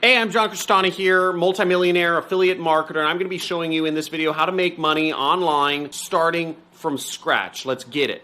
Hey, I'm John Crestani here, multimillionaire affiliate marketer, and I'm going to be showing you in this video how to make money online starting from scratch. Let's get it.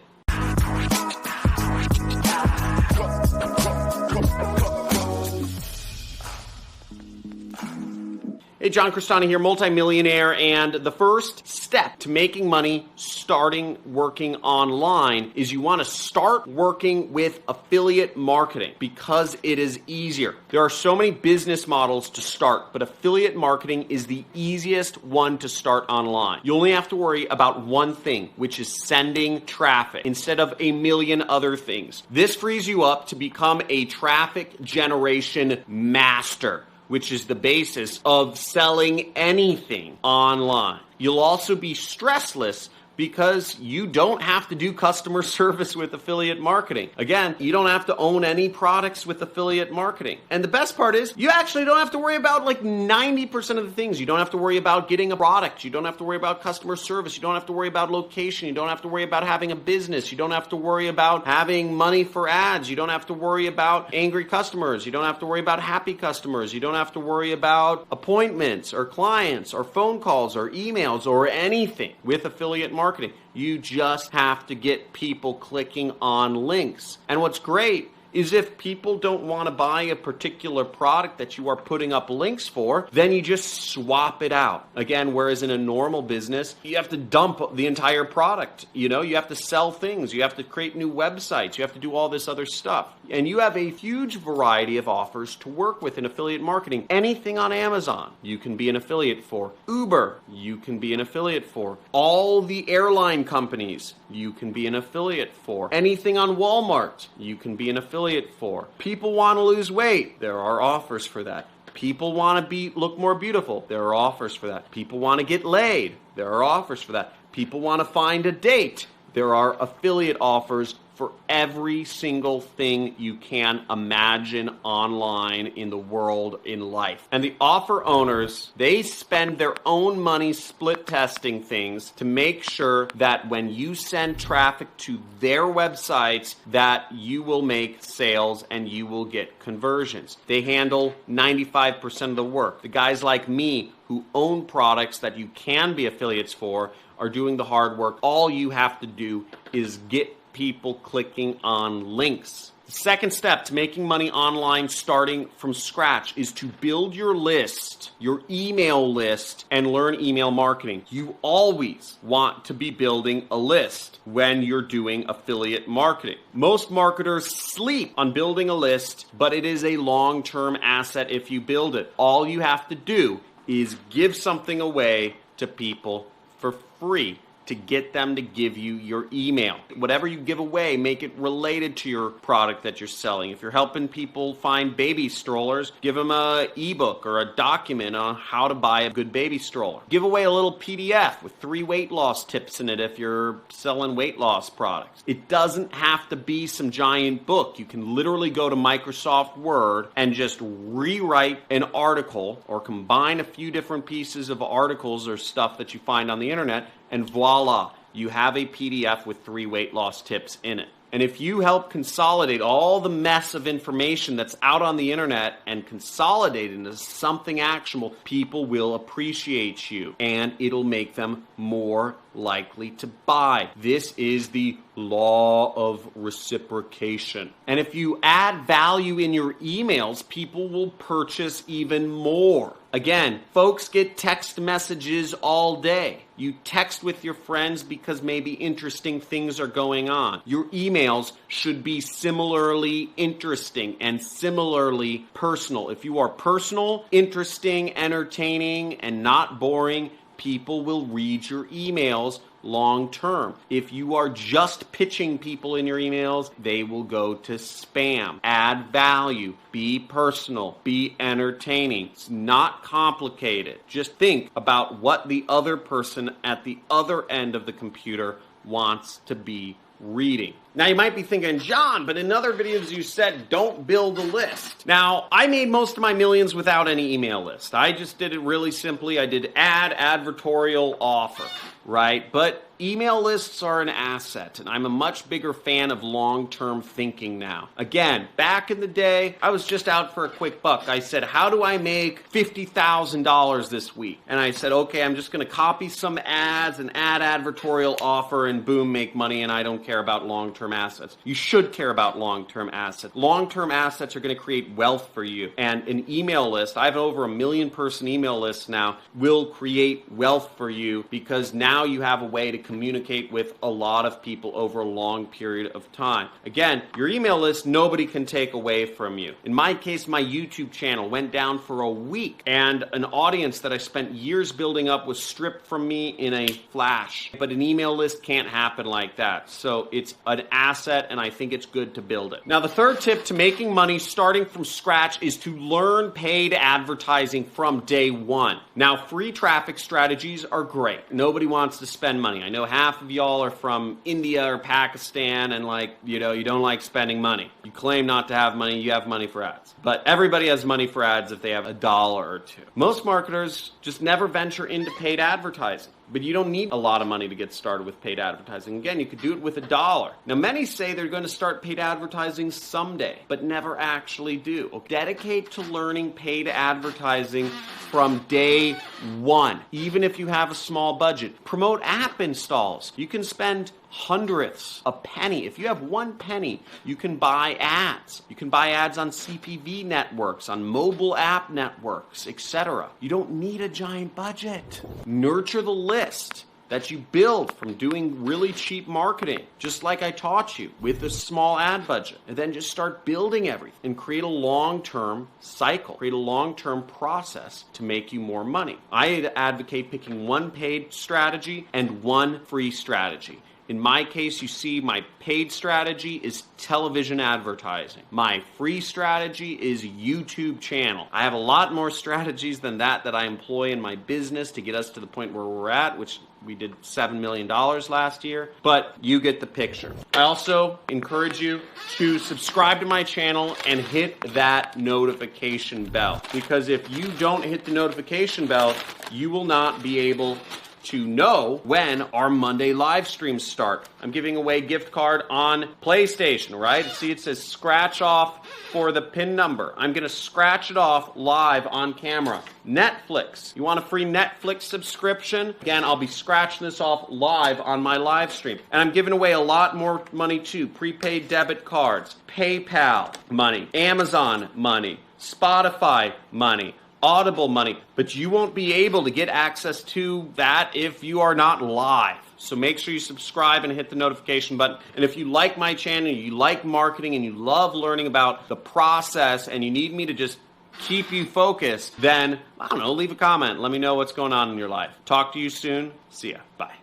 Hey, John Crestani here, multimillionaire, and the first step to making money starting working online is you want to start working with affiliate marketing because it is easier. There are so many business models to start, but affiliate marketing is the easiest one to start online. You only have to worry about one thing, which is sending traffic instead of a million other things. This frees you up to become a traffic generation master, which is the basis of selling anything online. You'll also be stressless because you don't have to do customer service with affiliate marketing. Again, you don't have to own any products with affiliate marketing. And the best part is you actually don't have to worry about like 90% of the things. You don't have to worry about getting a product. You don't have to worry about customer service. You don't have to worry about location. You don't have to worry about having a business. You don't have to worry about having money for ads. You don't have to worry about angry customers. You don't have to worry about happy customers. You don't have to worry about appointments or clients or phone calls or emails or anything with affiliate marketing. You just have to get people clicking on links. And what's great is if people don't want to buy a particular product that you are putting up links for, then you just swap it out. Again, whereas in a normal business, you have to dump the entire product. You have to sell things. You have to create new websites. You have to do all this other stuff. And you have a huge variety of offers to work with in affiliate marketing. Anything on Amazon, you can be an affiliate for. Uber, you can be an affiliate for. All the airline companies, you can be an affiliate for. Anything on Walmart, you can be an affiliate for. People want to lose weight, there are offers for that. People want to look more beautiful, there are offers for that. People want to get laid, there are offers for that. People want to find a date, there are affiliate offers for every single thing you can imagine online in the world, in life. And the offer owners, they spend their own money split testing things to make sure that when you send traffic to their websites, that you will make sales and you will get conversions. They handle 95% of the work. The guys like me who own products that you can be affiliates for are doing the hard work. All you have to do is get people clicking on links. The second step to making money online starting from scratch is to build your list, your email list, and learn email marketing. You always want to be building a list when you're doing affiliate marketing. Most marketers sleep on building a list, but it is a long-term asset if you build it. All you have to do is give something away to people for free to get them to give you your email. Whatever you give away, make it related to your product that you're selling. If you're helping people find baby strollers, give them an ebook or a document on how to buy a good baby stroller. Give away a little PDF with 3 weight loss tips in it if you're selling weight loss products. It doesn't have to be some giant book. You can literally go to Microsoft Word and just rewrite an article or combine a few different pieces of articles or stuff that you find on the internet, and voila, you have a PDF with 3 weight loss tips in it. And if you help consolidate all the mess of information that's out on the internet and consolidate it into something actionable, people will appreciate you and it'll make them more likely to buy. This is the law of reciprocation. And if you add value in your emails, people will purchase even more. Again, folks get text messages all day. You text with your friends because maybe interesting things are going on. Your emails should be similarly interesting and similarly personal. If you are personal, interesting, entertaining, and not boring, people will read your emails long term. If you are just pitching people in your emails, they will go to spam. Add value. Be personal. Be entertaining. It's not complicated. Just think about what the other person at the other end of the computer wants to be reading. Now you might be thinking, John, but in other videos you said don't build a list. Now, I made most of my millions without any email list. I just did it really simply. I did advertorial offer. right? But email lists are an asset, and I'm a much bigger fan of long-term thinking now. Again, back in the day, I was just out for a quick buck. I said, how do I make $50,000 this week? And I said, okay, I'm just going to copy some ads, an advertorial offer, and boom, make money, and I don't care about long-term assets. You should care about long-term assets. Long-term assets are going to create wealth for you, and an email list, I have over 1 million person email list now, will create wealth for you because now you have a way to communicate with a lot of people over a long period of time. Again, your email list, nobody can take away from you. In my case, my YouTube channel went down for a week, and an audience that I spent years building up was stripped from me in a flash. But an email list can't happen like that. So it's an asset, and I think it's good to build it. Now, the third tip to making money starting from scratch is to learn paid advertising from day one. Now, free traffic strategies are great. Nobody wants to spend money. I know half of y'all are from India or Pakistan and you don't like spending money. You claim not to have money, you have money for ads. But everybody has money for ads if they have $1 or $2. Most marketers just never venture into paid advertising. But you don't need a lot of money to get started with paid advertising. Again, you could do it with $1. Now, many say they're going to start paid advertising someday, but never actually do. Dedicate to learning paid advertising from day one, even if you have a small budget. Promote app installs. You can spend hundredths, a penny. If you have 1 penny, you can buy ads. You can buy ads on CPV networks, on mobile app networks, etc. You don't need a giant budget. Nurture the list that you build from doing really cheap marketing, just like I taught you, with a small ad budget. And then just start building everything and create a long-term cycle, create a long-term process to make you more money. I advocate picking 1 paid strategy and 1 free strategy. In my case, you see my paid strategy is television advertising. My free strategy is YouTube channel. I have a lot more strategies than that I employ in my business to get us to the point where we're at, which we did $7 million last year, but you get the picture. I also encourage you to subscribe to my channel and hit that notification bell, because if you don't hit the notification bell, you will not be able to know when our Monday live streams start. I'm giving away a gift card on PlayStation, right? See, it says scratch off for the PIN number. I'm going to scratch it off live on camera. Netflix. You want a free Netflix subscription? Again, I'll be scratching this off live on my live stream. And I'm giving away a lot more money too. Prepaid debit cards, PayPal money, Amazon money, Spotify money, Audible money, but you won't be able to get access to that if you are not live. So make sure you subscribe and hit the notification button. And if you like my channel, you like marketing, and you love learning about the process, and you need me to just keep you focused, then, I don't know, leave a comment. Let me know what's going on in your life. Talk to you soon. See ya. Bye.